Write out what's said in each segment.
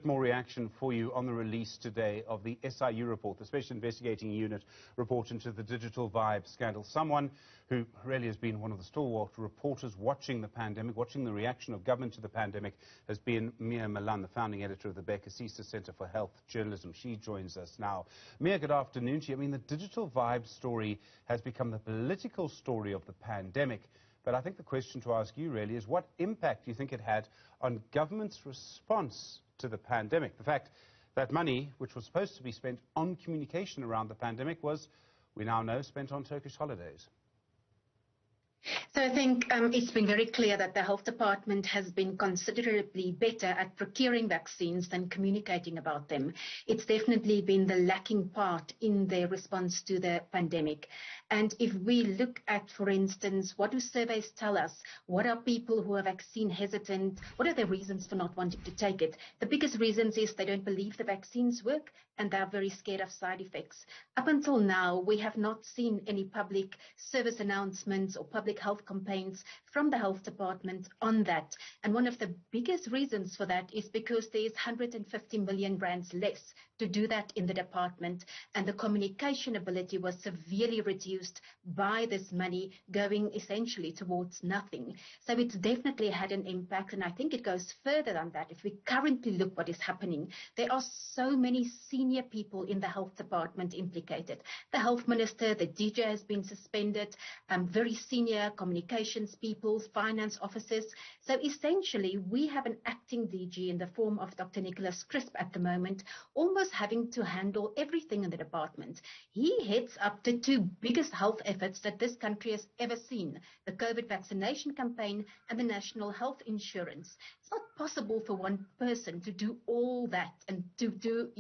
More reaction for you on the release today of the SIU report, the Special Investigating Unit report into the digital vibe scandal. Someone who really has been one of the stalwart reporters watching the pandemic, watching the reaction of government to the pandemic, has been Malan, the founding editor of the Bhekisisa Centre for Health Journalism. She joins us now. Mia, good afternoon to you. I mean, the digital vibe story has become the political story of the pandemic. But I think the question to ask you really is, what impact do you think it had on government's response to the pandemic? The fact that money, which was supposed to be spent on communication around the pandemic, was, we now know, spent on Turkish holidays. So I think it's been very clear that the health department has been considerably better at procuring vaccines than communicating about them. It's definitely been the lacking part in their response to the pandemic. And if we look at, for instance, what do surveys tell us? What are people who are vaccine hesitant? What are their reasons for not wanting to take it? The biggest reasons is they don't believe the vaccines work and they're very scared of side effects. Up until now, we have not seen any public service announcements or public health campaigns from the health department on that. And one of the biggest reasons for that is because there is 150 million rands less to do that in the department, and the communication ability was severely reduced by this money going essentially towards nothing. So it's definitely had an impact, and I think it goes further than that. If we currently look what is happening, there are so many senior people in the health department implicated. The health minister, the DJ has been suspended, very senior communications people, finance officers. So essentially, we have an acting DG in the form of Dr. Nicholas Crisp at the moment, almost having to handle everything in the department. He heads up the two biggest health efforts that this country has ever seen, the COVID vaccination campaign and the national health insurance. It's not possible for one person to do all that and to do,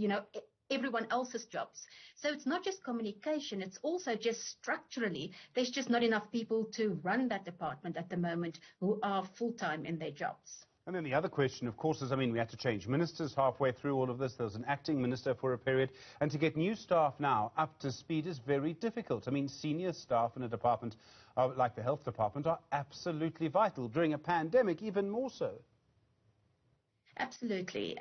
everyone else's jobs. So it's not just communication, it's also just structurally, there's just not enough people to run that department at the moment who are full-time in their jobs. And then the other question, of course, is, we had to change ministers halfway through all of this. There was an acting minister for a period. And to get new staff now up to speed is very difficult. Senior staff in a department like the health department are absolutely vital. During a pandemic, even more so. Absolutely.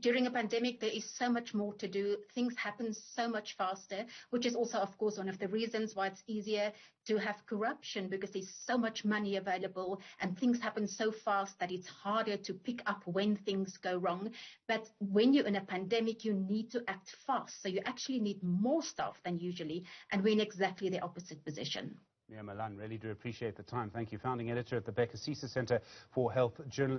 During a pandemic, there is so much more to do. Things happen so much faster, which is also, of course, one of the reasons why it's easier to have corruption, because there's so much money available and things happen so fast that it's harder to pick up when things go wrong. But when you're in a pandemic, you need to act fast. So you actually need more staff than usually, and we're in exactly the opposite position. Malan, really do appreciate the time. Thank you. Founding editor at the Bhekisisa Centre for Health Journalism.